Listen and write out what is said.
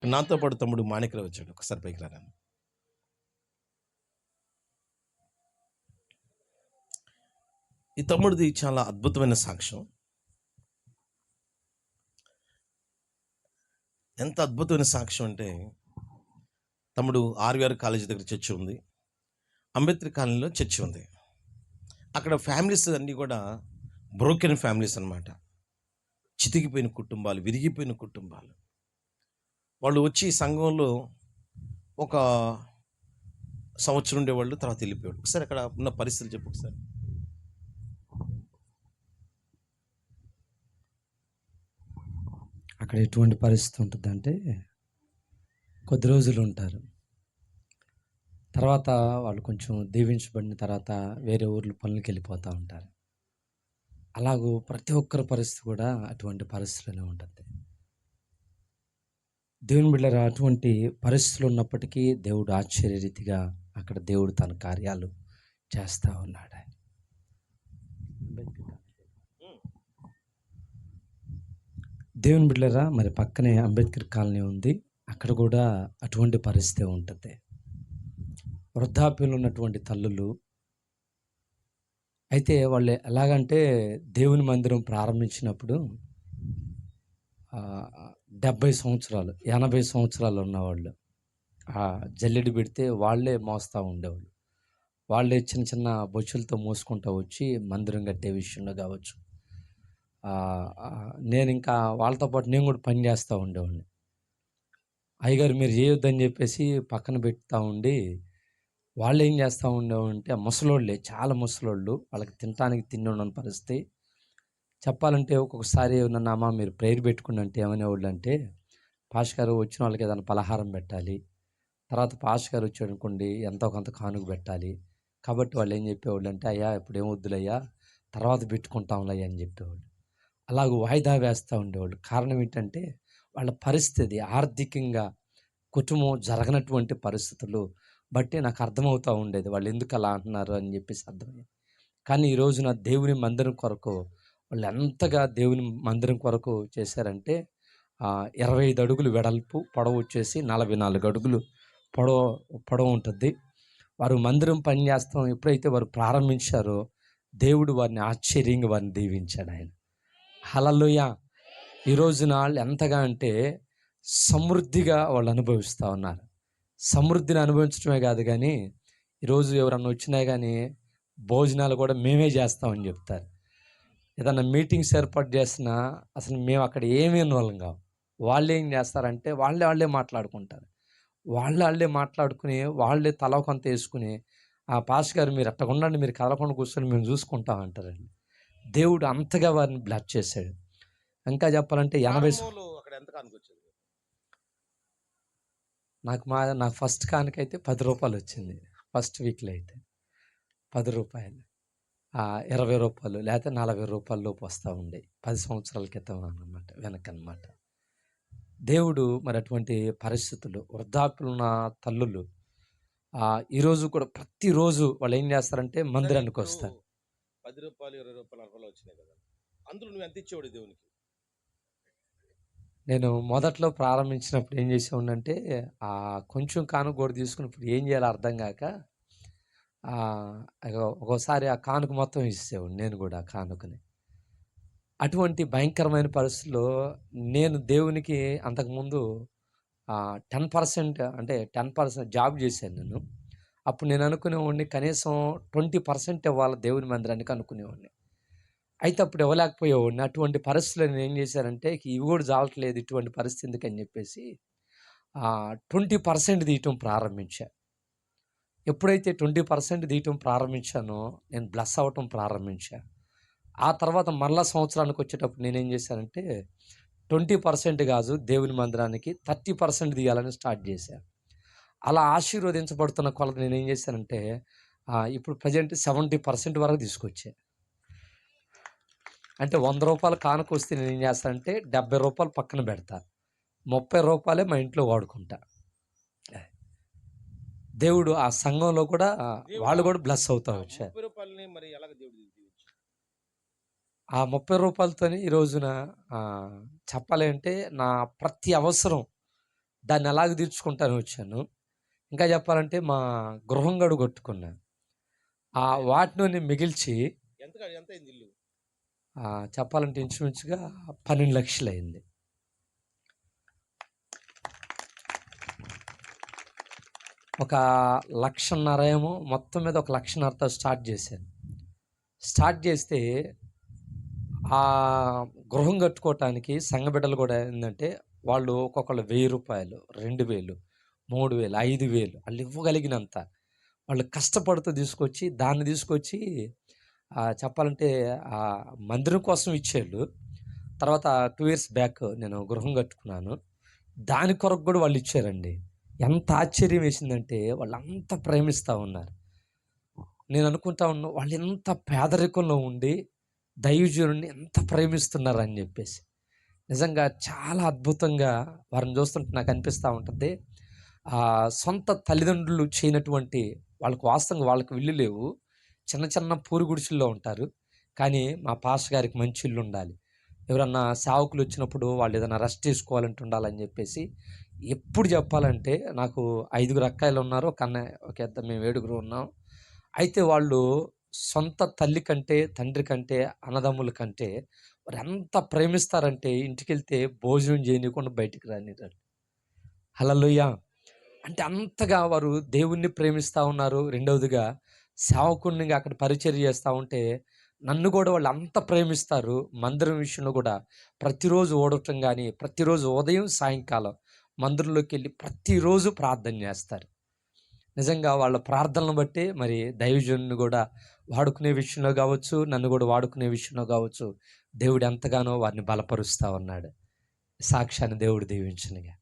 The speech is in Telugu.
నాతో పాటు తమ్ముడు మాణిక్రావు వచ్చాడు. ఒకసారి పైకి రారా. ఈ తమ్ముడిది చాలా అద్భుతమైన సాక్ష్యం. ఎంత అద్భుతమైన సాక్ష్యం అంటే, తమ్ముడు ఆర్వీఆర్ కాలేజీ దగ్గర చర్చి ఉంది. అంబేద్కర్ కాలనీలో చర్చి ఉంది. అక్కడ ఫ్యామిలీస్ అన్నీ కూడా బ్రోకెన్ ఫ్యామిలీస్ అన్నమాట. చితికిపోయిన కుటుంబాలు, విరిగిపోయిన కుటుంబాలు. వాళ్ళు వచ్చి సంఘంలో ఒక సంవత్సరం ఉండేవాళ్ళు, తర్వాత వెళ్ళిపోయాడు. ఒకసారి అక్కడ ఉన్న పరిస్థితులు చెప్పు ఒకసారి. అక్కడ ఎటువంటి పరిస్థితి ఉంటుందంటే, కొద్ది రోజులు ఉంటారు. తర్వాత వాళ్ళు కొంచెం దీవించబడిన తర్వాత వేరే ఊర్లు పనులకి వెళ్ళిపోతూ ఉంటారు. అలాగూ ప్రతి ఒక్కరి పరిస్థితి కూడా అటువంటి పరిస్థితులనే ఉంటుంది. దేవుని బిడ్డలారా, అటువంటి పరిస్థితులు ఉన్నప్పటికీ దేవుడు ఆశ్చర్యరీతిగా అక్కడ దేవుడు తన కార్యాలు చేస్తూ ఉన్నాడు. దేవుని బిడ్డలారా, మరి పక్కనే అంబేద్కర్ కాలనీ ఉంది. అక్కడ కూడా అటువంటి పరిస్థితి ఉంటుంది. వృద్ధాప్యంలో ఉన్నటువంటి తల్లులు అయితే వాళ్ళు ఎలాగంటే దేవుని మందిరం ప్రారంభించినప్పుడు 70 సంవత్సరాలు 80 సంవత్సరాలు ఉన్నవాళ్ళు జల్లెడి పెడితే వాళ్ళే మోస్తూ ఉండేవాళ్ళు. వాళ్ళే చిన్న చిన్న బొచ్చులతో మోసుకుంటూ వచ్చి మందిరం కట్టే విషయంలో కావచ్చు. నేను ఇంకా వాళ్ళతో పాటు నేను కూడా పని చేస్తూ ఉండేవాడిని. అయ్యగారు మీరు చేయొద్దని చెప్పేసి పక్కన పెడతా ఉండి వాళ్ళు ఏం చేస్తూ ఉండేవాళ్ళంటే ముసలోళ్ళే, చాలా ముసలోళ్ళు, వాళ్ళకి తినటానికి తిండి ఉండని పరిస్థితి. చెప్పాలంటే ఒక్కొక్కసారి నన్ను అమ్మ మీరు ప్రేయర్ పెట్టుకుని అంటే ఏమనేవాళ్ళు అంటే, పాష్ గారు వచ్చిన వాళ్ళకి ఏదైనా పలహారం పెట్టాలి, తర్వాత పాష్ గారు వచ్చాడు అనుకోండి ఎంతో కొంత కానుక పెట్టాలి. కాబట్టి వాళ్ళు ఏం చెప్పేవాళ్ళు అంటే, అయ్యా ఇప్పుడు ఏం వద్దులయ్యా తర్వాత పెట్టుకుంటాంలయ్యా అని చెప్పేవాళ్ళు. అలాగ వాయిదా వేస్తూ ఉండేవాళ్ళు. కారణం ఏంటంటే వాళ్ళ పరిస్థితి ఆర్థికంగా కుటుంబం జరగనటువంటి పరిస్థితులు బట్టి నాకు అర్థమవుతూ ఉండేది వాళ్ళు ఎందుకు అలా అంటున్నారు అని చెప్పేసి అర్థమయ్యేది. కానీ ఈ రోజున దేవుని మందిరం కొరకు వాళ్ళు ఎంతగా దేవుని మందిరం కొరకు చేశారంటే 25 అడుగులు వెడల్పు, పొడవు వచ్చేసి 44 అడుగులు పొడవు ఉంటుంది. వారు మందిరం పని చేస్తాం ఎప్పుడైతే వారు ప్రారంభించారో దేవుడు వారిని ఆశ్చర్యంగా వారిని దీవించాడు ఆయన. హల్లెలూయా. ఈ రోజున వాళ్ళు ఎంతగా అంటే సమృద్ధిగా వాళ్ళు అనుభవిస్తూ ఉన్నారు. సమృద్ధిని అనుభవించడమే కాదు కానీ ఈరోజు ఎవరన్నా వచ్చినా కానీ భోజనాలు కూడా మేమే చేస్తామని చెప్తారు. ఏదన్నా మీటింగ్స్ ఏర్పాటు చేసినా అసలు మేము అక్కడ ఏమీ ఇన్వాల్వ్ కావు. వాళ్ళు ఏం చేస్తారంటే వాళ్ళే మాట్లాడుకుంటారు. వాళ్ళే మాట్లాడుకుని వాళ్ళే తల కొంత వేసుకుని పాస్ గారు మీరు అట్టగా ఉండండి, మీరు కదలకుండా కూర్చొని మేము చూసుకుంటాం అంటారండి. దేవుడు అంతగా వారిని బ్లెస్ చేశాడు. ఇంకా చెప్పాలంటే 80 అక్కడ ఎంత కానుకొచ్చింది నాకు ఫస్ట్ కానుకైతే 10 రూపాయలు వచ్చింది. ఫస్ట్ వీక్లో అయితే 10 రూపాయలు, 20 రూపాయలు లేకపోతే 40 రూపాయల లోపు వస్తూ ఉండే 10 సంవత్సరాల క్రితం అన్నమాట, వెనకన్నమాట. దేవుడు మరి అటువంటి పరిస్థితులు వృద్ధాప్యులున్న తల్లులు ఈరోజు కూడా ప్రతిరోజు వాళ్ళు ఏం చేస్తారంటే మందిరానికి వస్తారు. 10 రూపాయలు 20 రూపాయలు 40 వచ్చినాయి కదా, అందులో నువ్వు ఎంత ఇచ్చేవాడు దేవునికి? నేను మొదట్లో ప్రారంభించినప్పుడు ఏం చేసేవాడినంటే కొంచెం కానుక కూడా తీసుకున్నప్పుడు ఏం చేయాలో అర్థం కాక ఒక్కోసారి ఆ కానుక మొత్తం ఇచ్చేవాడు నేను కూడా ఆ కానుకని. అటువంటి భయంకరమైన పరిస్థితుల్లో నేను దేవునికి అంతకుముందు 10% అంటే 10% జాబ్ చేశాను నేను. అప్పుడు నేను అనుకునేవాడిని కనీసం 20% ఇవ్వాలి దేవుని మందిరానికి అనుకునేవాడిని. అయితే అప్పుడు ఇవ్వలేకపోయేవాడిని. అటువంటి పరిస్థితుల్లో నేను ఏం చేశానంటే ఇవి కూడా చాలట్లేదు ఇటువంటి పరిస్థితి ఎందుకని చెప్పేసి 20% తీయటం ప్రారంభించా. ఎప్పుడైతే 20% తీయటం ప్రారంభించానో నేను బ్లెస్ అవ్వటం ప్రారంభించా. ఆ తర్వాత మళ్ళా సంవత్సరానికి వచ్చేటప్పుడు నేనేం చేశానంటే 20% కాదు దేవుని మందిరానికి 30% తీయాలని స్టార్ట్ చేశాను. అలా ఆశీర్వదించబడుతున్న కొలత నేనేం చేశానంటే ఇప్పుడు ప్రజెంట్ 70% వరకు తీసుకొచ్చా. అంటే 100 రూపాయలు కానుక వస్తే నేను ఏం చేస్తానంటే 70 రూపాయలు పక్కన పెడతా, 30 రూపాయలే మా ఇంట్లో వాడుకుంటా. దేవుడు ఆ సంఘంలో కూడా వాళ్ళు కూడా బ్లెస్ అవుతా వచ్చారు. ఆ 30 రూపాయలతోనే ఈ రోజున చెప్పాలి అంటే నా ప్రతి అవసరం దాన్ని ఎలాగ తీర్చుకుంటాను వచ్చాను. ఇంకా చెప్పాలంటే మా గృహం గడు కొట్టుకున్నా. ఆ వాటిలోని మిగిల్చి ఎంత అయింది ఇల్లు? చెప్పాలంటే ఇంచుమించుగా 12,00,000 అయింది. ఒక 1,50,000 ఏమో మొత్తం మీద, ఒక 1,50,000తో స్టార్ట్ చేశాను. స్టార్ట్ చేస్తే ఆ గృహం కట్టుకోవటానికి సంఘ బిడ్డలు కూడా ఏందంటే, వాళ్ళు ఒక్కొక్కళ్ళు రూ. 1,000, 2,000, 3,000, 5,000 వాళ్ళు ఇవ్వగలిగినంత వాళ్ళు కష్టపడుతూ తీసుకొచ్చి, దాన్ని తీసుకొచ్చి చెప్పాలంటే మందిరం కోసం ఇచ్చేళ్ళు. తర్వాత 2 ఇయర్స్ బ్యాక్ నేను గృహం కట్టుకున్నాను. దాని కొరకు కూడా వాళ్ళు ఇచ్చారండి. ఎంత ఆశ్చర్యం వేసిందంటే, వాళ్ళంత ప్రేమిస్తూ ఉన్నారు. నేను అనుకుంటా ఉన్నా, వాళ్ళు ఎంత పేదరికంలో ఉండి దైవజనుడిని ఎంత ప్రేమిస్తున్నారని చెప్పేసి. నిజంగా చాలా అద్భుతంగా వారిని చూస్తుంటే నాకు అనిపిస్తూ ఉంటుంది. సొంత తల్లిదండ్రులు చేయనటువంటి, వాళ్ళకి వాస్తవంగా వాళ్ళకి ఇల్లు లేవు. చిన్న చిన్న పూరి గుడిసెల్లో ఉంటారు. కానీ మా పాస్టర్ గారికి మంచి ఇల్లు ఉండాలి. ఎవరన్నా సేవకులు వచ్చినప్పుడు వాళ్ళు ఏదైనా రెస్ట్ తీసుకోవాలంటే ఉండాలని చెప్పేసి, ఎప్పుడు చెప్పాలంటే, నాకు 5 అక్కాయిలు ఉన్నారు. ఒక ఇద్దరు, మేము 7 ఉన్నాం. అయితే వాళ్ళు సొంత తల్లి కంటే, తండ్రి కంటే, అన్నదమ్ముల కంటే వారు ఎంత ప్రేమిస్తారంటే, ఇంటికెళ్తే భోజనం చేయనీయకుండా బయటికి రానివ్వరు. హల్లెలూయా! అంటే అంతగా వారు దేవుణ్ణి ప్రేమిస్తూ ఉన్నారు. రెండవదిగా సేవకుడిని అక్కడ పరిచర్య చేస్తూ ఉంటే, నన్ను కూడా వాళ్ళు అంత ప్రేమిస్తారు. మందిరం విషయంలో కూడా ప్రతిరోజు ఓడటం గానీ, ప్రతిరోజు ఉదయం, సాయంకాలం మందిరంలోకి వెళ్ళి ప్రతిరోజు ప్రార్థన చేస్తారు. నిజంగా వాళ్ళ ప్రార్థనలను బట్టి మరి దైవజనుని కూడా వాడుకునే విషయంలో కావచ్చు, నన్ను కూడా వాడుకునే విషయంలో కావచ్చు, దేవుడు ఎంతగానో వారిని బలపరుస్తూ ఉన్నాడు. సాక్ష్యాన్ని దేవుడు దీవించునుగా.